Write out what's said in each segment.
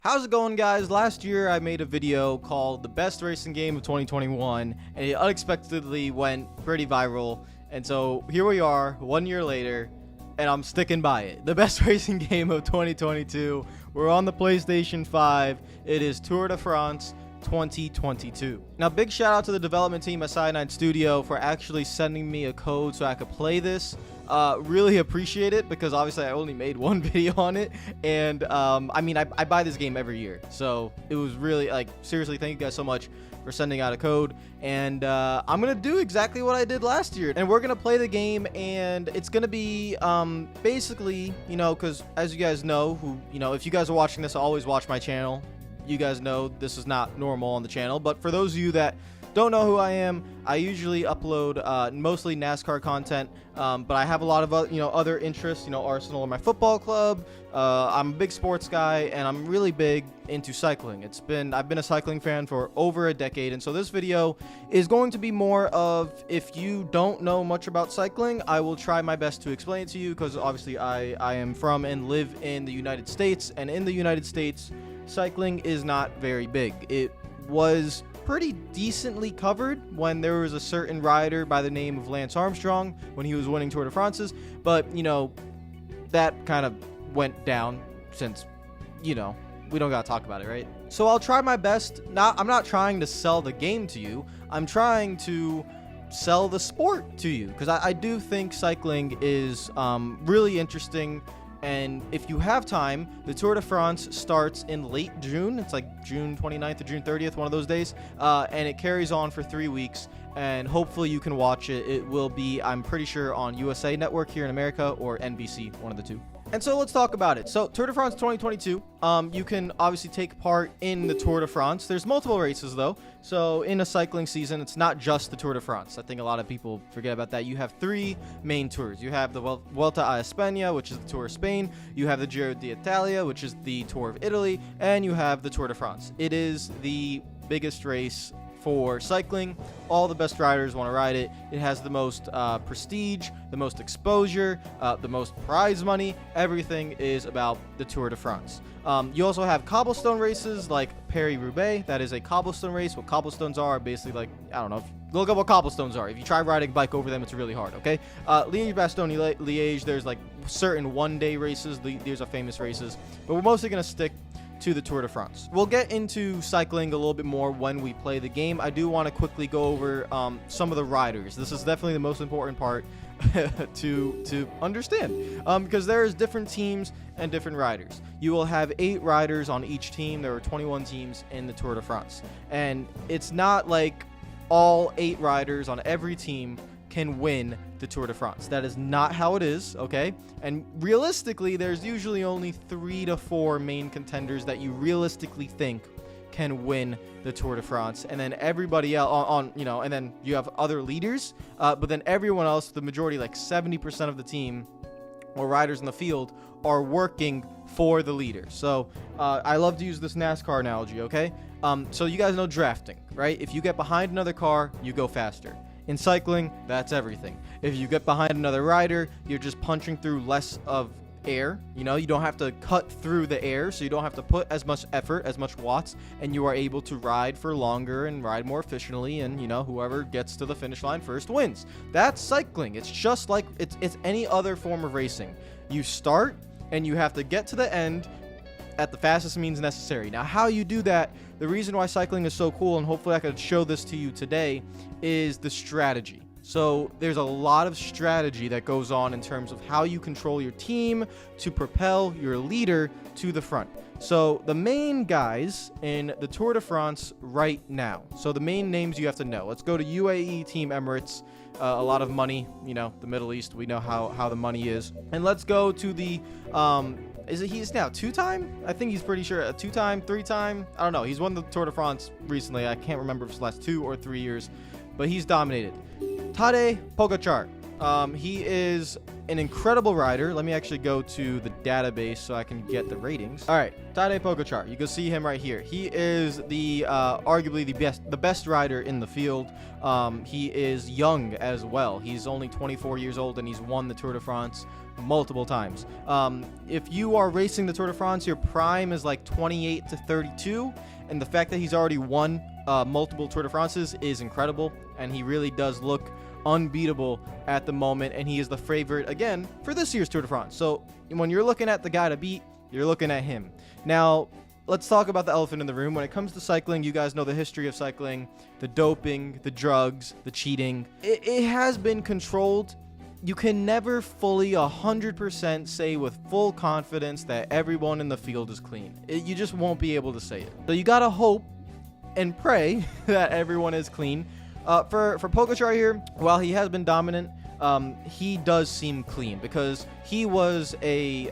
How's it going, guys? Last year I made a video called the best racing game of 2021 and it unexpectedly went pretty viral, and so here we are 1 year later and I'm sticking by it. The best racing game of 2022. We're on the PlayStation 5. It is Tour de France 2022. Now, big shout out to the development team at Cyanide Studio for actually sending me a code so I could play this. Really appreciate it, because obviously I only made one video on it, and I buy this game every year, so it was really, like, seriously, thank you guys so much for sending out a code. And I'm gonna do exactly what I did last year, and we're gonna play the game, and it's gonna be basically, because as you guys know, if you guys are watching this, always watch my channel. You guys know this is not normal on the channel, but for those of you that don't know who I am, I usually upload mostly NASCAR content, but I have a lot of other interests. Arsenal or my football club. I'm a big sports guy, and I'm really big into cycling. I've been a cycling fan for over a decade, and so this video is going to be more of, if you don't know much about cycling, I will try my best to explain it to you, because obviously I am from and live in the United States, and in the United States, cycling is not very big. It was pretty decently covered when there was a certain rider by the name of Lance Armstrong when he was winning Tour de France's, but that kind of went down since we don't gotta talk about it, right? So I'll try my best. I'm not trying to sell the game to you, I'm trying to sell the sport to you, because I do think cycling is really interesting. And if you have time, the Tour de France starts in late June. It's like June 29th to June 30th, one of those days. And it carries on for 3 weeks. And hopefully you can watch it. It will be, I'm pretty sure, on USA Network here in America, or NBC, one of the two. And so let's talk about it. So Tour de France 2022, you can obviously take part in the Tour de France. There's multiple races, though. So in a cycling season, it's not just the Tour de France. I think a lot of people forget about that. You have 3 main tours. You have the Vuelta a España, which is the Tour of Spain. You have the Giro d'Italia, which is the Tour of Italy. And you have the Tour de France. It is the biggest race for cycling. All the best riders want to ride it. It has the most prestige, the most exposure, the most prize money. Everything is about the Tour de France. You also have cobblestone races like Paris-Roubaix. That is a cobblestone race. What cobblestones are basically, like, I don't know, look up what cobblestones are. If you try riding a bike over them, it's really hard, okay? Liège-Bastogne-Liège, there's like certain one-day races. These are famous races, but we're mostly going to stick to the Tour de France. We'll get into cycling a little bit more when we play the game. I do want to quickly go over some of the riders. This is definitely the most important part to understand, because there's different teams and different riders. You will have 8 riders on each team. There are 21 teams in the Tour de France, and it's not like all 8 riders on every team can win the Tour de France. That is not how it is, okay? And realistically, there's usually only 3 to 4 main contenders that you realistically think can win the Tour de France, and then everybody else and then you have other leaders, but then everyone else, the majority, like 70% of the team or riders in the field, are working for the leader. So I love to use this NASCAR analogy, okay? So you guys know drafting, right? If you get behind another car, you go faster. In cycling, that's everything. If you get behind another rider, you're just punching through less of air. You don't have to cut through the air, so you don't have to put as much effort, as much watts, and you are able to ride for longer and ride more efficiently, and whoever gets to the finish line first wins. That's cycling. It's just like it's any other form of racing. You start and you have to get to the end at the fastest means necessary. Now, how you do that, the reason why cycling is so cool, and hopefully I could show this to you today, is the strategy. So there's a lot of strategy that goes on in terms of how you control your team to propel your leader to the front. So the main guys in the Tour de France right now, so the main names you have to know. Let's go to UAE Team Emirates. A lot of money, the Middle East, we know how the money is. And let's go to the he's now 2-time? I think he's pretty sure a 2-time, 3-time. I don't know. He's won the Tour de France recently. I can't remember if it's the last 2 or 3 years, but he's dominated. Tadej Pogačar. He is an incredible rider. Let me actually go to the database so I can get the ratings. All right, Tadej Pogačar. You can see him right here. He is the arguably the best rider in the field. He is young as well. He's only 24 years old, and he's won the Tour de France multiple times. If you are racing the Tour de France, your prime is like 28 to 32, and the fact that he's already won multiple Tour de France's is incredible, and he really does look unbeatable at the moment, and he is the favorite again for this year's Tour de France. So when you're looking at the guy to beat, you're looking at him. Now, let's talk about the elephant in the room. When it comes to cycling, you guys know the history of cycling, the doping, the drugs, the cheating. It has been controlled. You can never fully 100% say with full confidence that everyone in the field is clean. You just won't be able to say it. So you gotta hope and pray that everyone is clean. For Pogačar here, while he has been dominant, he does seem clean because he was a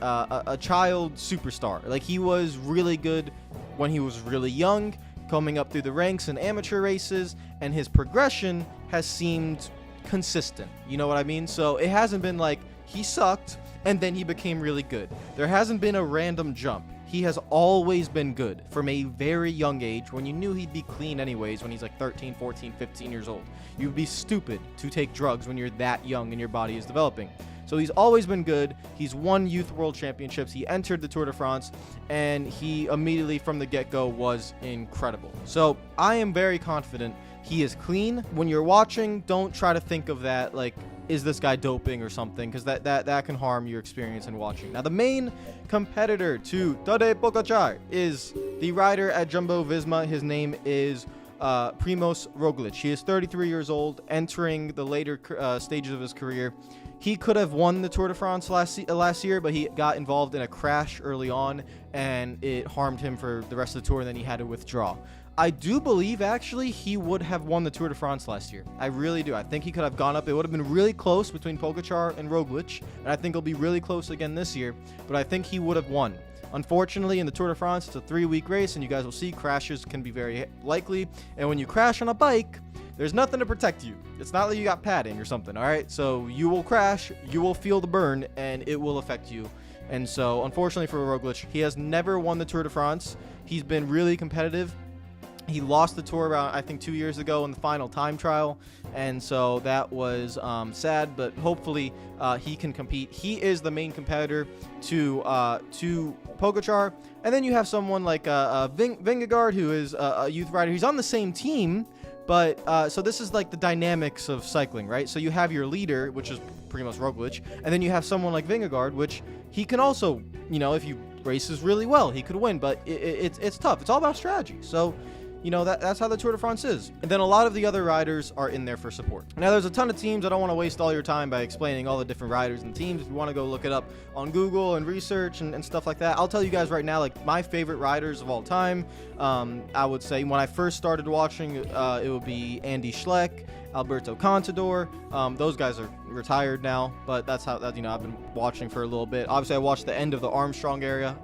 child superstar. Like, he was really good when he was really young, coming up through the ranks in amateur races, and his progression has seemed consistent. You know what I mean? So it hasn't been like he sucked and then he became really good. There hasn't been a random jump. He has always been good from a very young age, when you knew he'd be clean anyways when he's like 13, 14, 15 years old. You'd be stupid to take drugs when you're that young and your body is developing. So he's always been good. He's won youth world championships. He entered the Tour de France, and he immediately from the get-go was incredible. So I am very confident he is clean. When you're watching, don't try to think of that like, is this guy doping or something, because that can harm your experience in watching. Now, the main competitor to Tadej Pogačar is the rider at Jumbo-Visma. His name is Primož Roglič. He is 33 years old, entering the later stages of his career. He could have won the Tour de France last year, but he got involved in a crash early on, and it harmed him for the rest of the tour, and then he had to withdraw. I do believe, actually, he would have won the Tour de France last year. I really do. I think he could have gone up. It would have been really close between Pogačar and Roglič, and I think it'll be really close again this year, but I think he would have won. Unfortunately, in the Tour de France, it's a 3-week race, and you guys will see crashes can be very likely, and when you crash on a bike, there's nothing to protect you. It's not like you got padding or something, all right? So you will crash, you will feel the burn, and it will affect you. And so, unfortunately for Roglič, he has never won the Tour de France. He's been really competitive. He lost the Tour around, I think, 2 years ago in the final time trial, and so that was sad, but hopefully he can compete. He is the main competitor to Pogačar, and then you have someone like Vingegaard, who is a youth rider. He's on the same team, but so this is like the dynamics of cycling, right? So you have your leader, which is Primož Roglič, and then you have someone like Vingegaard, which he can also, you know, if he races really well, he could win, but it's tough. It's all about strategy. So, you know, that's how the Tour de France is. And then a lot of the other riders are in there for support. Now, there's a ton of teams. I don't want to waste all your time by explaining all the different riders and teams. If you want to go look it up on Google and research and stuff like that, I'll tell you guys right now, like, my favorite riders of all time, I would say when I first started watching, it would be Andy Schleck, Alberto Contador. Those guys are retired now, but that's how that, you know, I've been watching for a little bit. Obviously, I watched the end of the Armstrong era.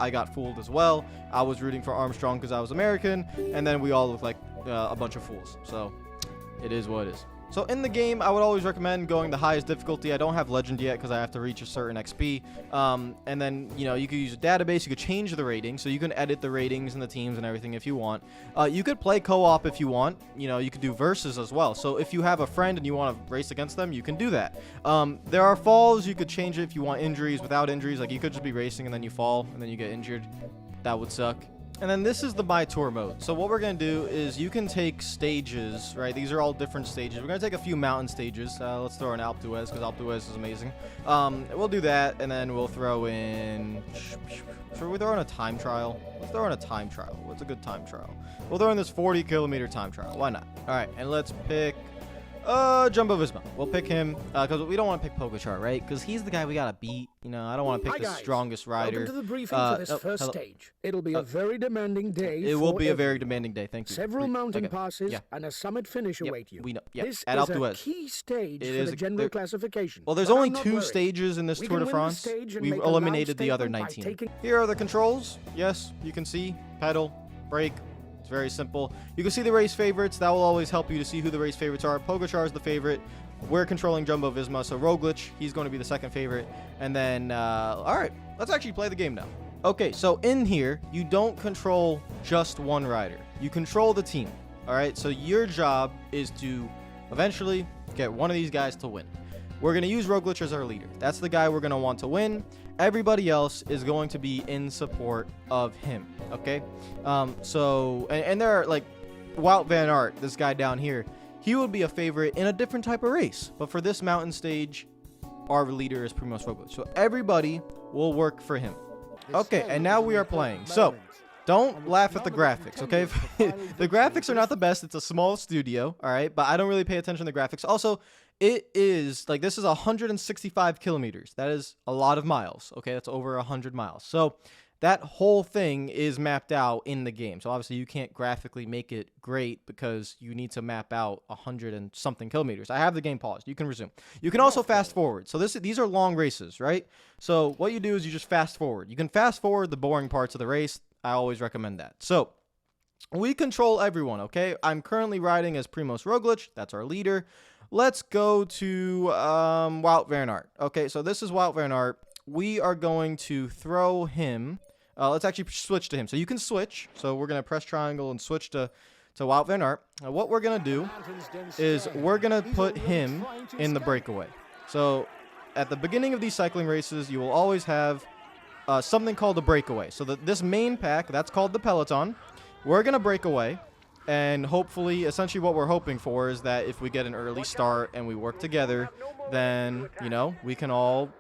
I got fooled as well. I was rooting for Armstrong because I was American, and then we all look like a bunch of fools. So it is what it is. So in the game, I would always recommend going the highest difficulty. I don't have legend yet because I have to reach a certain XP. And then, you know, you could use a database. You could change the ratings, so you can edit the ratings and the teams and everything if you want. You could play co-op if you want. You know, you could do versus as well. So if you have a friend and you want to race against them, you can do that. There are falls. You could change it if you want injuries. Without injuries, like, you could just be racing and then you fall and then you get injured. That would suck. And then this is the My Tour mode. So what we're going to do is you can take stages, right? These are all different stages. We're going to take a few mountain stages. Let's throw in Alpe d'Huez because Alpe d'Huez is amazing. We'll do that, and then we'll throw in... Should we throw in a time trial? Let's throw in a time trial. What's a good time trial? We'll throw in this 40-kilometer time trial. Why not? All right, and let's pick... Jumbo-Visma. We'll pick him because we don't want to pick Pogačar, right? Because he's the guy we gotta beat. You know, I don't want to pick the strongest rider. Welcome to the briefing for this first stage. It'll be a very demanding day. It will be a very demanding day. Thank you. Several mountain passes and a summit finish await you. We know. Yeah. This At is Alpe d'Huez. a key stage for the general classification. Well, there's only 2 stages in this Tour de France. We've eliminated the other 19. Here are the controls. Yes, you can see pedal, brake. It's very simple. You can see the race favorites. That will always help you to see who the race favorites are. Pogačar is the favorite. We're controlling Jumbo-Visma, so Roglič, he's going to be the second favorite. And then, all right, let's actually play the game now. Okay, so in here, you don't control just one rider. You control the team, all right? So your job is to eventually get one of these guys to win. we're going to use Roglic as our leader. That's the guy we're going to want to win. Everybody else is going to be in support of him, okay? And there are, like, Wout van Aert, this guy down here, he would be a favorite in a different type of race. But for this mountain stage, our leader is Primož Roglic. So everybody will work for him. Okay, and now we are playing. So don't laugh at the graphics, okay? The graphics are not the best. It's a small studio, all right? But I don't really pay attention to the graphics. Also, it is, like, this is 165 kilometers. That is a lot of miles, okay? That's over 100 miles. So that whole thing is mapped out in the game. So obviously you can't graphically make it great because you need to map out 100 and something kilometers. I have the game paused. You can resume. You can also fast forward. So these are long races, right? So what you do is you just fast forward. You can fast forward the boring parts of the race. I always recommend that. So we control everyone, okay? I'm currently riding as Primož Roglic. That's our leader. Let's go to Wout van Aert. Okay, so this is Wout van Aert. We are going to throw him. Let's actually switch to him. So you can switch. So we're going to press triangle and switch to Wout van Aert. Now what we're going to do is we're going to put him in the breakaway. So at the beginning of these cycling races, you will always have something called a breakaway. So this main pack, that's called the peloton. We're going to break away. And hopefully, essentially what we're hoping for is that if we get an early start and we work together, then, you know, we can all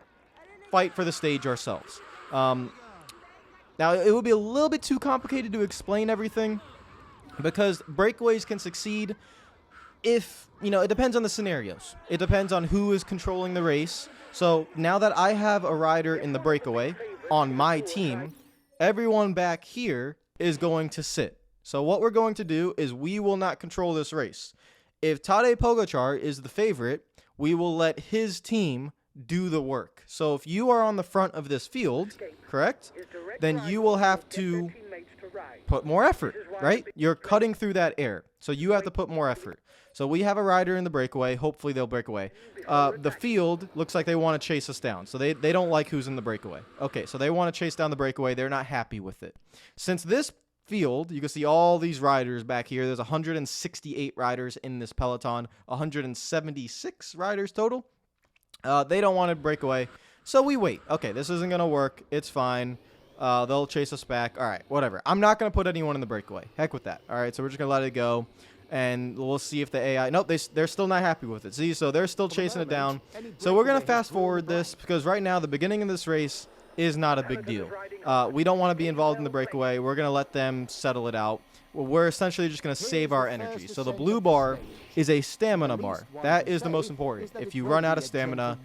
fight for the stage ourselves. Now, it would be a little bit too complicated to explain everything because breakaways can succeed if, you know, it depends on the scenarios. It depends on who is controlling the race. So now that I have a rider in the breakaway on my team, everyone back here is going to sit. So what we're going to do is we will not control this race. If Tadej Pogačar is the favorite, we will let his team do the work. So if you are on the front of this field, correct, then you will have to put more effort, right? You're cutting through that air. So you have to put more effort. So we have a rider in the breakaway. Hopefully they'll break away. The field looks like they want to chase us down. So they don't like who's in the breakaway. Okay, so they want to chase down the breakaway. They're not happy with it. Since this field, you can see all these riders back here. There's 168 riders in this peloton, 176 riders total. They don't want to break away, so we wait. Okay, this isn't going to work. It's fine. They'll chase us back. All right, whatever. I'm not going to put anyone in the breakaway. Heck with that. All right, so we're just going to let it go, and we'll see if the AI... Nope, they're still not happy with it. See, so they're still chasing it down. So we're going to fast forward this because right now, the beginning of this race is not a big deal. We don't want to be involved in the breakaway. We're going to let them settle it out. We're essentially just going to save our energy. So the blue bar is a stamina bar. That is the most important. If you run out of stamina,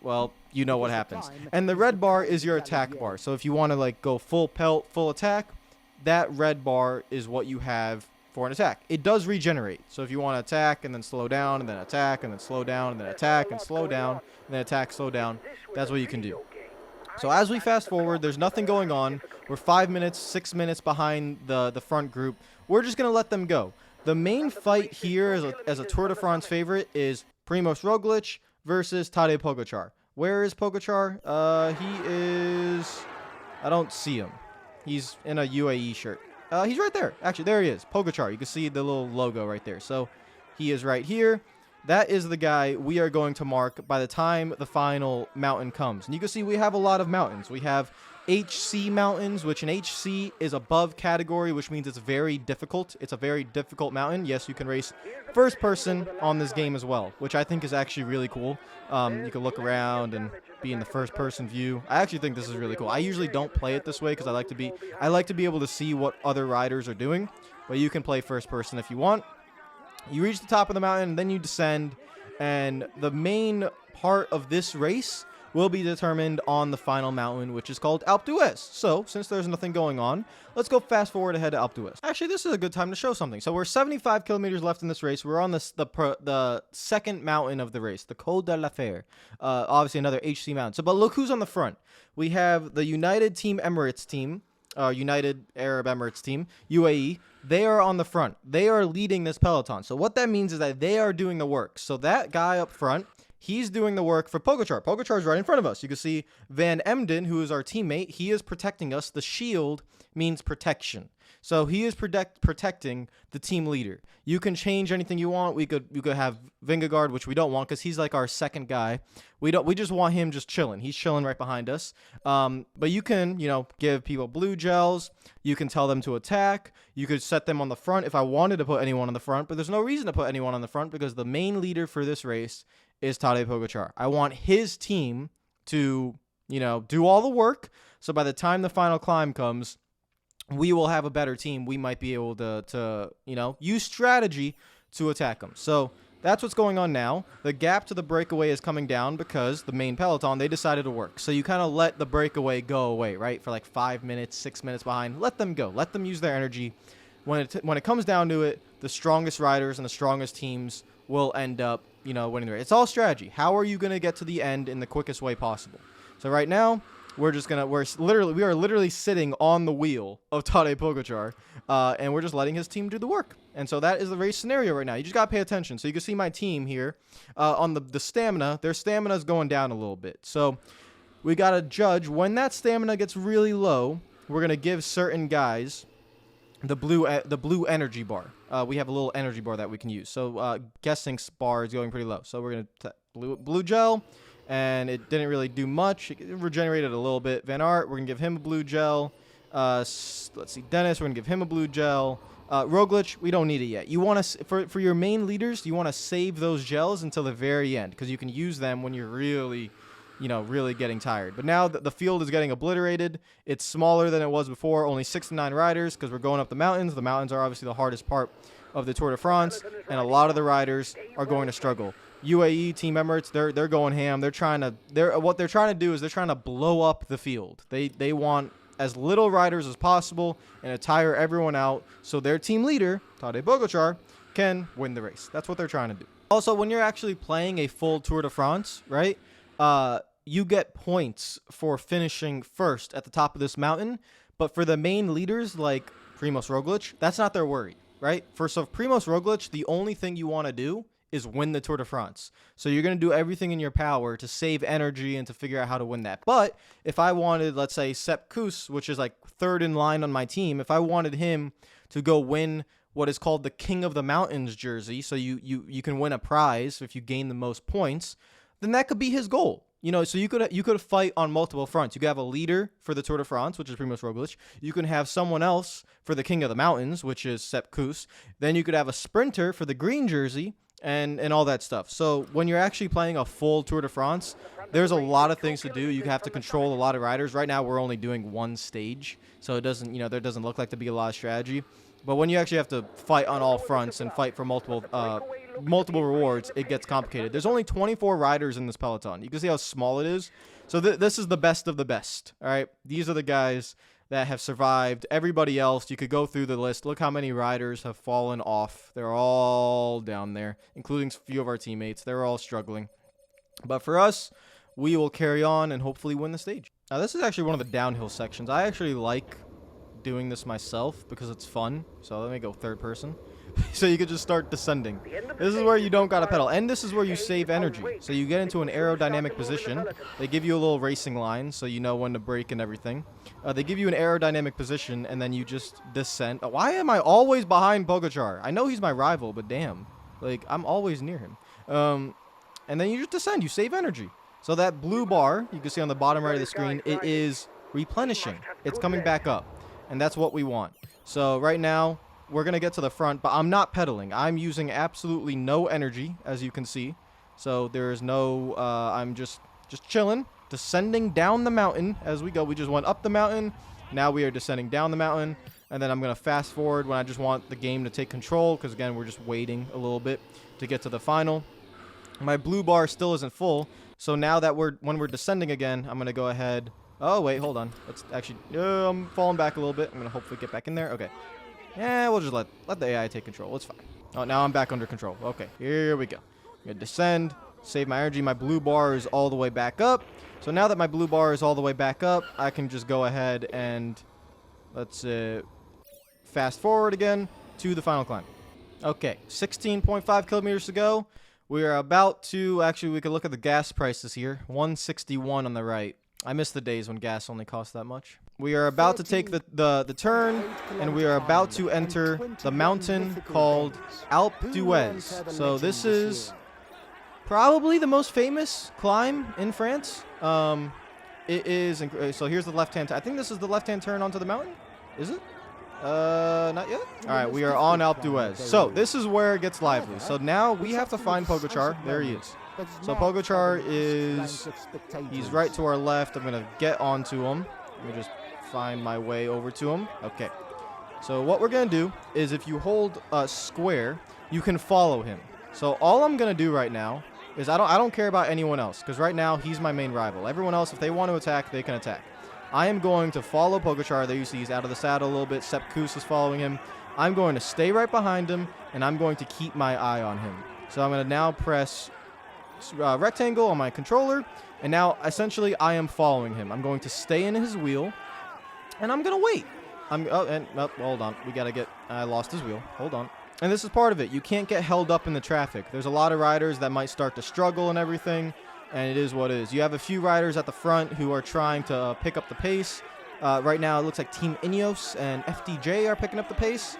well, you know what happens. And the red bar is your attack bar. So if you want to like go full pelt, full attack, that red bar is what you have for an attack. It does regenerate. So if you want to attack and then slow down and then attack and then slow down and then attack and slow down and then attack, slow down, that's what you can do. So as we fast forward, there's nothing going on. We're 5 minutes, 6 minutes behind the front group. We're just going to let them go. The main fight here as a Tour de France favorite is Primož Roglic versus Tadej Pogačar. Where is Pogačar? He is... I don't see him. He's in a UAE shirt. He's right there. Actually, there he is. Pogačar. You can see the little logo right there. So he is right here. That is the guy we are going to mark by the time the final mountain comes. And you can see we have a lot of mountains. We have HC mountains, which an HC is above category, which means it's very difficult. It's a very difficult mountain. Yes, you can race first person on this game as well, which I think is actually really cool. You can look around and be in the first person view. I actually think this is really cool. I usually don't play it this way because I like to be able to see what other riders are doing, but you can play first person if you want. You reach the top of the mountain, and then you descend, and the main part of this race will be determined on the final mountain, which is called Alpe d'Huez. So, since there's nothing going on, let's go fast forward ahead to Alpe d'Huez. Actually, this is a good time to show something. So, we're 75 kilometers left in this race. We're on the second mountain of the race, the Col de la Fère. Obviously, another HC mountain. So, but look who's on the front. We have the United Team Emirates team, United Arab Emirates team, UAE. They are on the front. They are leading this peloton. So what that means is that they are doing the work. So that guy up front, he's doing the work for Pogačar. Pogačar is right in front of us. You can see Van Emden, who is our teammate. He is protecting us. The shield means protection. So he is protecting the team leader. You can change anything you want. You could have Vingegaard, which we don't want because he's like our second guy. We just want him just chilling. He's chilling right behind us. But you can, give people blue gels. You can tell them to attack. You could set them on the front if I wanted to put anyone on the front, but there's no reason to put anyone on the front because the main leader for this race is Tadej Pogačar. I want his team to, do all the work. So by the time the final climb comes, we will have a better team. We might be able to use strategy to attack them. So that's what's going on now. The gap to the breakaway is coming down because the main peloton, they decided to work. So you kind of let the breakaway go away, right? For like 5 minutes, 6 minutes behind. Let them go. Let them use their energy. When it comes down to it, the strongest riders and the strongest teams will end up, winning the race. It's all strategy. How are you going to get to the end in the quickest way possible? So right now, we are literally sitting on the wheel of Tadej Pogačar, and we're just letting his team do the work. And so that is the race scenario right now. You just got to pay attention. So you can see my team here on the stamina. Their stamina is going down a little bit. So we got to judge when that stamina gets really low. We're going to give certain guys the blue energy bar. We have a little energy bar that we can use. So guessing bar is going pretty low. So we're going to blue gel. And it didn't really do much. It regenerated a little bit. Van Aert, we're going to give him a blue gel. Let's see, Dennis, we're going to give him a blue gel. Roglic, we don't need it yet. You want to, for your main leaders, you want to save those gels until the very end because you can use them when you're really, really getting tired. But now the field is getting obliterated. It's smaller than it was before, only 6 to 9 riders because we're going up the mountains. The mountains are obviously the hardest part of the Tour de France, and a lot of the riders are going to struggle. UAE, Team Emirates, they're going ham. What they're trying to do is they're trying to blow up the field. They want as little riders as possible and to tire everyone out so their team leader, Tadej Pogačar, can win the race. That's what they're trying to do. Also, when you're actually playing a full Tour de France, right, you get points for finishing first at the top of this mountain. But for the main leaders like Primož Roglic, that's not their worry, right? For Primož Roglic, the only thing you want to do is win the Tour de France. So you're going to do everything in your power to save energy and to figure out how to win that. But if I wanted, let's say, Sepp Kuss, which is like third in line on my team, if I wanted him to go win what is called the King of the Mountains jersey, so you can win a prize if you gain the most points, then that could be his goal. So you could fight on multiple fronts. You could have a leader for the Tour de France, which is Primož Roglic. You can have someone else for the King of the Mountains, which is Sepp Kuss. Then you could have a sprinter for the green jersey, and all that stuff. So when you're actually playing a full Tour de France, there's a lot of things to do. You have to control a lot of riders. Right now, we're only doing one stage, so it doesn't, there doesn't look like to be a lot of strategy. But when you actually have to fight on all fronts and fight for multiple rewards, it gets complicated. There's only 24 riders in this peloton. You can see how small it is. So this is the best of the best. All right, these are the guys that have survived. Everybody else, you could go through the list. Look how many riders have fallen off. They're all down there, including a few of our teammates. They're all struggling. But for us, we will carry on and hopefully win the stage. Now, this is actually one of the downhill sections. I actually like doing this myself because it's fun. So let me go third person. So you could just start descending. This is where you don't gotta pedal, and this is where you save energy. So you get into an aerodynamic position. They give you a little racing line so you know when to brake and everything. They give you an aerodynamic position, and then you just descend. Why am I always behind Pogačar? I know he's my rival, but damn, like I'm always near him. And then you just descend. You save energy. So that blue bar you can see on the bottom right of the screen, it is replenishing. It's coming back up, and that's what we want. So right now, we're going to get to the front, but I'm not pedaling. I'm using absolutely no energy, as you can see. So there is no, I'm just chilling, descending down the mountain as we go. We just went up the mountain. Now we are descending down the mountain. And then I'm going to fast forward when I just want the game to take control, because again, we're just waiting a little bit to get to the final. My blue bar still isn't full. So now that when we're descending again, I'm going to go ahead. Oh, wait, hold on. Let's actually, I'm falling back a little bit. I'm going to hopefully get back in there. Okay. Yeah, we'll just let the AI take control. It's fine. Oh, now I'm back under control. Okay, here we go. I'm going to descend, save my energy. My blue bar is all the way back up. So now that my blue bar is all the way back up, I can just go ahead and let's fast forward again to the final climb. Okay, 16.5 kilometers to go. We are about to, actually, we could look at the gas prices here. 161 on the right. I miss the days when gas only cost that much. We are about to take the turn, and we are about to enter the mountain called Alpe d'Huez. So this is probably the most famous climb in France. It is, so here's the left-hand, I think this is the left-hand turn onto the mountain. Is it? Not yet? Alright, we are on Alpe d'Huez. So this is where it gets lively. So now we have to find Pogacar. There he is. So Pogacar he's right to our left. I'm going to get onto him. Let me just find my way over to him. Okay. So what we're going to do is if you hold square, you can follow him. So all I'm going to do right now is I don't care about anyone else, because right now he's my main rival. Everyone else, if they want to attack, they can attack. I am going to follow Pogacar. There you see he's out of the saddle a little bit. Sepp Kuss is following him. I'm going to stay right behind him, and I'm going to keep my eye on him. So I'm going to now press rectangle on my controller, and now essentially I am following him. I'm going to stay in his wheel, and I'm going to wait. Hold on. I lost his wheel. Hold on. And this is part of it. You can't get held up in the traffic. There's a lot of riders that might start to struggle and everything, and it is what it is. You have a few riders at the front who are trying to pick up the pace. Right now, it looks like Team Ineos and FDJ are picking up the pace.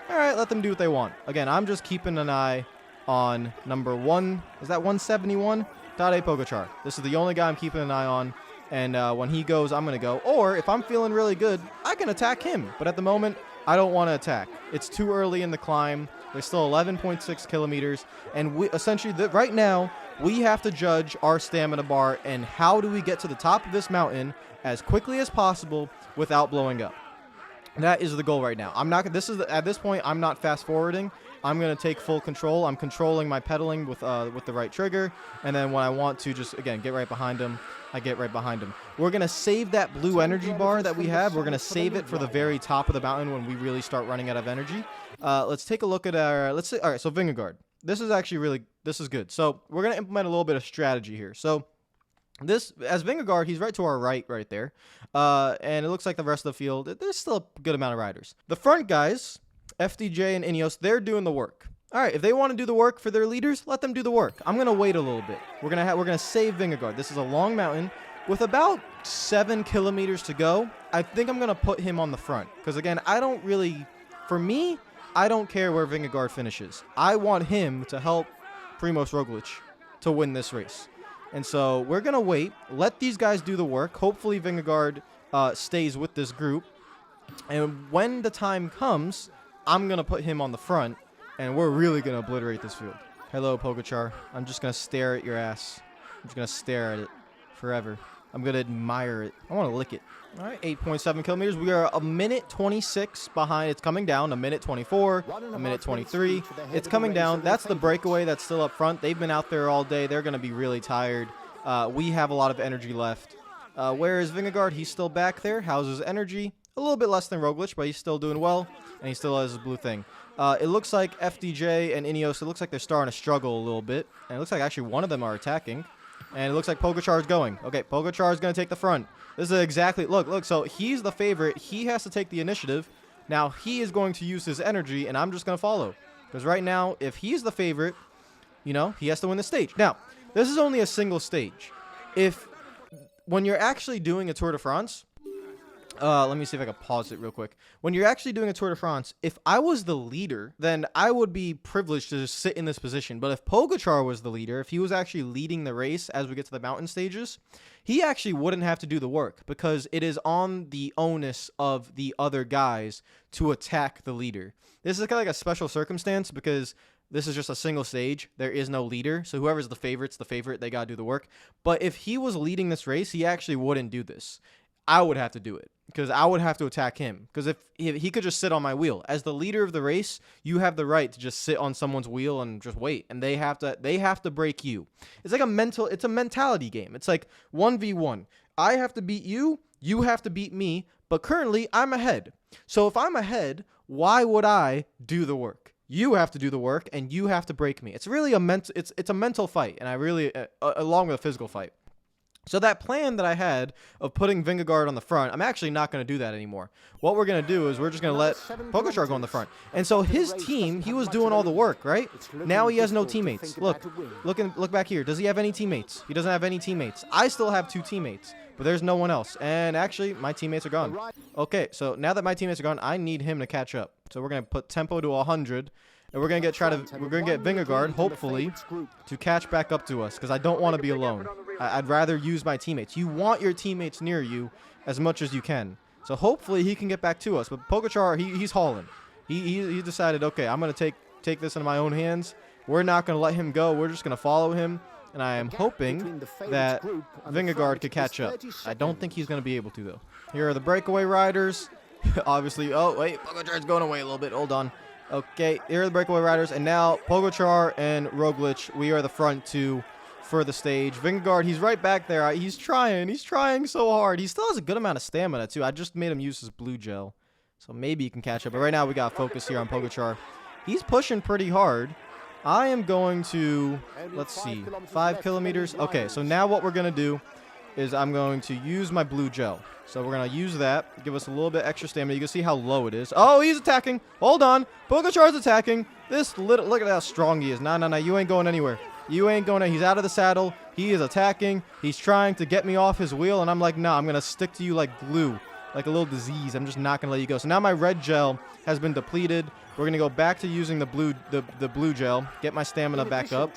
All right, let them do what they want. Again, I'm just keeping an eye on number 1. Is that 171? Tadej Pogacar. This is the only guy I'm keeping an eye on. And when he goes, I'm going to go. Or if I'm feeling really good, I can attack him. But at the moment, I don't want to attack. It's too early in the climb. There's still 11.6 kilometers. And we essentially, right now, we have to judge our stamina bar and how do we get to the top of this mountain as quickly as possible without blowing up. That is the goal right now. At this point, I'm not fast forwarding. I'm going to take full control. I'm controlling my pedaling with the right trigger. And then when I want to just, again, get right behind him, I get right behind him. We're going to save that blue energy bar that we have. We're going to save it for the very top of the mountain when we really start running out of energy. Let's take a look at our, all right, so Vingegaard. This is good. So we're going to implement a little bit of strategy here. So as Vingegaard, he's right to our right there. And it looks like the rest of the field, there's still a good amount of riders. The front guys, FDJ and Ineos, they're doing the work. All right, if they want to do the work for their leaders, let them do the work. I'm going to wait a little bit. We're going to save Vingegaard. This is a long mountain with about 7 kilometers to go. I think I'm going to put him on the front because, again, I don't care where Vingegaard finishes. I want him to help Primož Roglič to win this race. And so we're going to wait, let these guys do the work. Hopefully Vingegaard stays with this group. And when the time comes, I'm going to put him on the front. And we're really going to obliterate this field. Hello, Pogacar. I'm just going to stare at your ass. I'm just going to stare at it forever. I'm going to admire it. I want to lick it. All right, 8.7 kilometers. We are a minute 26 behind. It's coming down. A minute 24, a minute 23. It's coming down. That's the breakaway that's still up front. They've been out there all day. They're going to be really tired. We have a lot of energy left. Where is Vingegaard? He's still back there. How's his energy? A little bit less than Roglič, but he's still doing well. And he still has his blue thing. It looks like FDJ and Ineos, it looks like they're starting to struggle a little bit. And it looks like actually one of them are attacking. And it looks like Pogacar is going. Okay, Pogacar is going to take the front. This is exactly, look, so he's the favorite. He has to take the initiative. Now he is going to use his energy, and I'm just going to follow. Because right now, if he's the favorite, he has to win the stage. Now, this is only a single stage. When you're actually doing a Tour de France, let me see if I can pause it real quick. When you're actually doing a Tour de France, if I was the leader, then I would be privileged to just sit in this position. But if Pogacar was the leader, if he was actually leading the race as we get to the mountain stages, he actually wouldn't have to do the work because it is on the onus of the other guys to attack the leader. This is kind of like a special circumstance because this is just a single stage. There is no leader. So whoever's the favorite's the favorite. They got to do the work. But if he was leading this race, he actually wouldn't do this. I would have to do it because I would have to attack him. Because if he could just sit on my wheel. As the leader of the race, you have the right to just sit on someone's wheel and just wait. And they have to break you. It's like it's a mentality game. It's like 1v1. I have to beat you. You have to beat me. But currently, I'm ahead. So if I'm ahead, why would I do the work? You have to do the work, and you have to break me. It's really it's a mental fight, and I really, along with a physical fight. So that plan that I had of putting Vingegaard on the front, I'm actually not going to do that anymore. What we're going to do is we're just going to let Pogačar go on the front. And so his team, he was doing all the work, right? Now he has no teammates. Look back here. Does he have any teammates? He doesn't have any teammates. I still have 2 teammates, but there's no one else. And actually, my teammates are gone. Okay, so now that my teammates are gone, I need him to catch up. So we're going to put tempo to 100. And we're gonna get Vingegaard, hopefully, to catch back up to us, because I don't want to be alone. I'd rather use my teammates. You want your teammates near you as much as you can. So hopefully he can get back to us. But Pogačar, he's hauling. He decided, okay, I'm gonna take this into my own hands. We're not gonna let him go. We're just gonna follow him. And I am hoping that Vingegaard could catch up. I don't think he's gonna be able to though. Here are the breakaway riders. Obviously, oh wait, Pogačar's going away a little bit. Hold on. Okay, here are the breakaway riders, and now Pogačar and Roglic, we are the front 2 for the stage. Vingegaard, he's right back there. He's trying so hard. He still has a good amount of stamina, too. I just made him use his blue gel, so maybe he can catch up. But right now, we got focus here on Pogačar. He's pushing pretty hard. I am going to, let's see, 5 kilometers. Okay, so now what we're going to do is I'm going to use my blue gel. So we're going to use that, give us a little bit extra stamina. You can see how low it is. Oh, he's attacking. Hold on. Pogačar's attacking. Look at how strong he is. No, you ain't going anywhere. You ain't going. He's out of the saddle. He is attacking. He's trying to get me off his wheel, and I'm like, nah, I'm going to stick to you like glue, like a little disease. I'm just not going to let you go. So now my red gel has been depleted. We're going to go back to using the blue gel, get my stamina back up.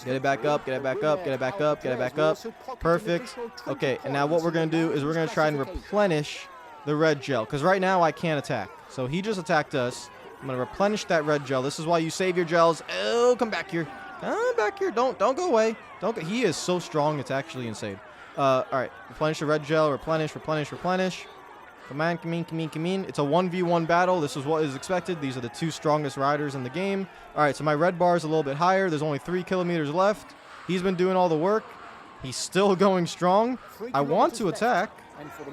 Get it back up, get it back up, get it back up, get it back up. Perfect. Okay, and now what we're going to do is we're going to try and replenish the red gel, because right now I can't attack. So he just attacked us. I'm going to replenish that red gel. This is why you save your gels. Oh, come back here. Come back here. Don't go away. Don't go. He is so strong, it's actually insane. All right, replenish the red gel, replenish. Come on. It's a 1v1 battle. This is what is expected. These are the 2 strongest riders in the game. All right, so my red bar is a little bit higher. There's only 3 kilometers left. He's been doing all the work. He's still going strong. I want to attack,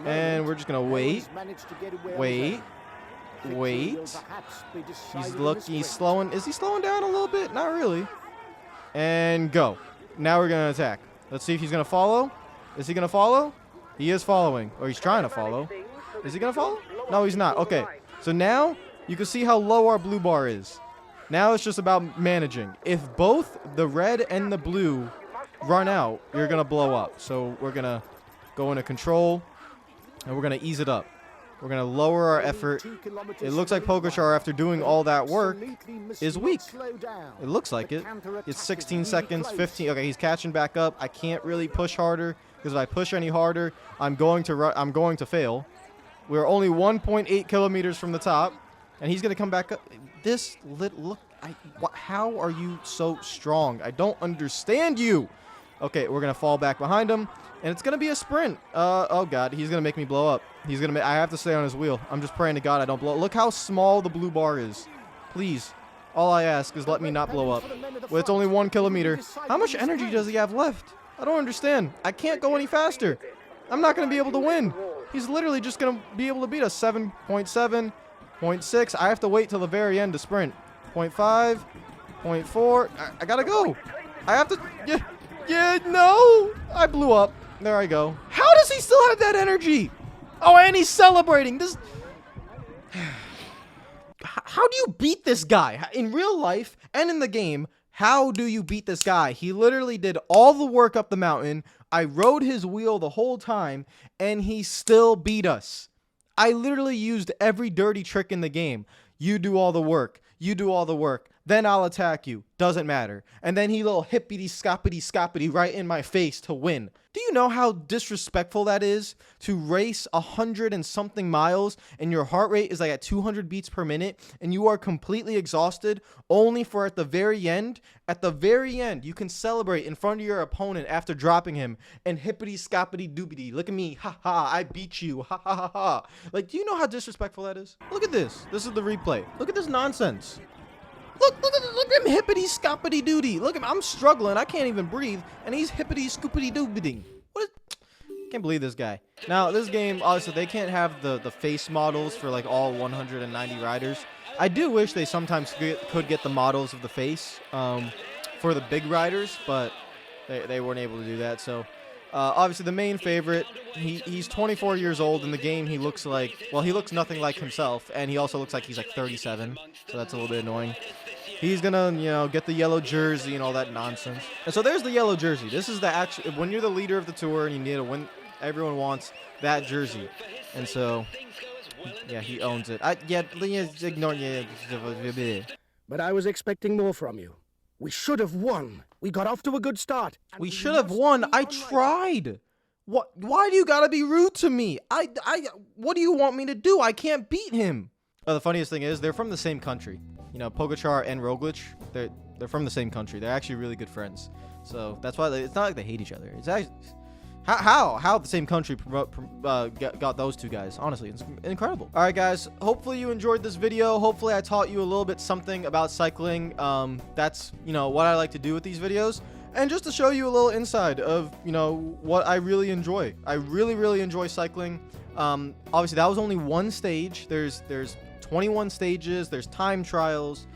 and we're just going to wait. He's slowing. Is he slowing down a little bit? Not really. And go. Now we're going to attack. Let's see if he's going to follow. Is he going to follow? He is following, or he's trying to follow. Is he going to follow? No, he's not. Okay. So now you can see how low our blue bar is. Now it's just about managing. If both the red and the blue run out, you're going to blow up. So we're going to go into control, and we're going to ease it up. We're going to lower our effort. It looks like Pogačar, after doing all that work, is weak. It looks like it. It's 16 seconds, 15. Okay, he's catching back up. I can't really push harder, because if I push any harder, I'm going to fail. We're only 1.8 kilometers from the top, and he's going to come back up. How are you so strong? I don't understand you. Okay, we're going to fall back behind him, and it's going to be a sprint. Oh, God, he's going to make me blow up. I have to stay on his wheel. I'm just praying to God I don't blow up. Look how small the blue bar is. Please, all I ask is let me not blow up. Well, it's only 1 kilometer. How much energy does he have left? I don't understand. I can't go any faster. I'm not going to be able to win. He's literally just going to be able to beat us. 7.7, 0.6. I have to wait till the very end to sprint. 0.5, 0.4. I got to go. I have to... no. I blew up. There I go. How does he still have that energy? Oh, and he's celebrating. This... How do you beat this guy? In real life and in the game, how do you beat this guy? He literally did all the work up the mountain. I rode his wheel the whole time, and he still beat us. I literally used every dirty trick in the game. You do all the work. You do all the work. Then I'll attack you. Doesn't matter. And then he little hippity-scoppity-scoppity right in my face to win. Do you know how disrespectful that is? To race 100 and something miles and your heart rate is like at 200 beats per minute and you are completely exhausted, only for at the very end, you can celebrate in front of your opponent after dropping him and hippity-scoppity-doobity. Look at me. Ha ha. I beat you. Ha ha ha ha. Like, do you know how disrespectful that is? Look at this. This is the replay. Look at this nonsense. Look at him hippity doody. Look at him. I'm struggling. I can't even breathe. And he's hippity scoopity doobity. Can't believe this guy. Now, this game, obviously, they can't have the face models for like all 190 riders. I do wish they sometimes could get the models of the face for the big riders, but they weren't able to do that. So Obviously, the main favorite. He's 24 years old in the game. He looks like, well, he looks nothing like himself, and he also looks like he's like 37. So that's a little bit annoying. He's gonna, get the yellow jersey and all that nonsense. And so there's the yellow jersey. This is the actual, when you're the leader of the tour and you need to win, everyone wants that jersey. And so, yeah, he owns it. Ignore. But I was expecting more from you. We should have won. We got off to a good start. We should have won. I tried. What? Why do you gotta be rude to me? What do you want me to do? I can't beat him. Oh, the funniest thing is they're from the same country. Pogačar and Roglic, they're from the same country. They're actually really good friends. So that's why it's not like they hate each other. It's actually how the same country got those two guys. Honestly, it's incredible. All right, guys. Hopefully you enjoyed this video. Hopefully I taught you a little bit something about cycling. That's what I like to do with these videos. And just to show you a little inside of, what I really enjoy. I really enjoy cycling. Obviously, that was only one stage. There's 21 stages. There's time trials,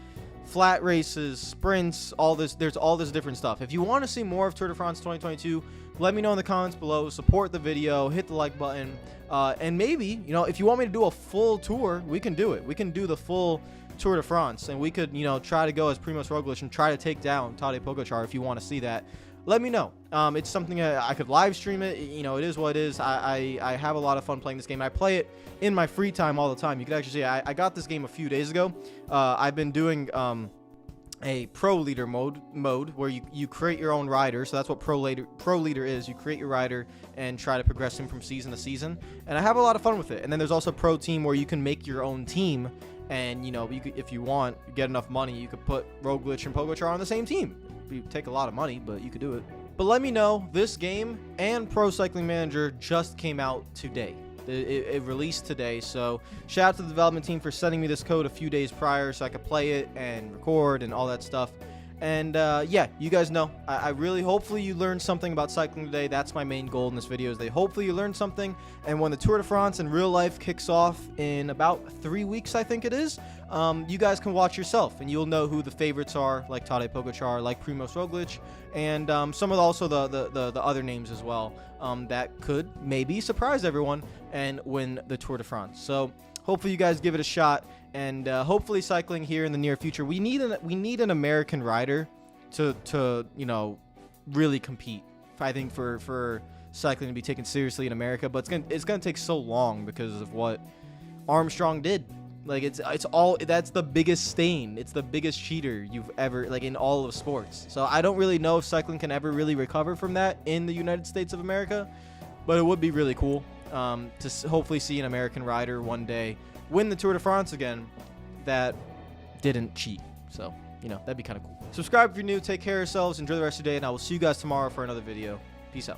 flat races, sprints, all this. There's all this different stuff. If you want to see more of Tour de France 2022, let me know in the comments below. Support the video. Hit the like button. And maybe, if you want me to do a full tour, we can do it. We can do the full Tour de France, and we could, try to go as Primož Roglic and try to take down Tadej Pogačar. If you want to see that, let me know. It's something I could live stream it. It is what it is. I have a lot of fun playing this game. I play it in my free time all the time. You can actually see I got this game a few days ago. I've been doing a pro leader mode where you create your own rider. So that's what pro leader is. You create your rider and try to progress him from season to season. And I have a lot of fun with it. And then there's also pro team where you can make your own team. And, you could, if you want, get enough money, you could put Roglic and Pogačar on the same team. You take a lot of money, but you could do it. But let me know, this game and Pro Cycling Manager just came out today. It released today, so shout out to the development team for sending me this code a few days prior so I could play it and record and all that stuff. And yeah, you guys know, I really, hopefully you learned something about cycling today. That's my main goal in this video, is that hopefully you learned something. And when the Tour de France in real life kicks off in about 3 weeks, I think it is, you guys can watch yourself and you'll know who the favorites are, like Tadej Pogačar, like Primož Roglic, and some of the other names as well, that could maybe surprise everyone and win the Tour de France. So hopefully you guys give it a shot, and hopefully cycling here in the near future. We need an American rider to really compete. I think for cycling to be taken seriously in America, but it's gonna take so long because of what Armstrong did. Like that's the biggest stain. It's the biggest cheater you've ever, like, in all of sports. So I don't really know if cycling can ever really recover from that in the United States of America, but it would be really cool to hopefully see an American rider one day win the Tour de France again that didn't cheat. So, that'd be kind of cool. Subscribe if you're new. Take care of yourselves. Enjoy the rest of your day, and I will see you guys tomorrow for another video.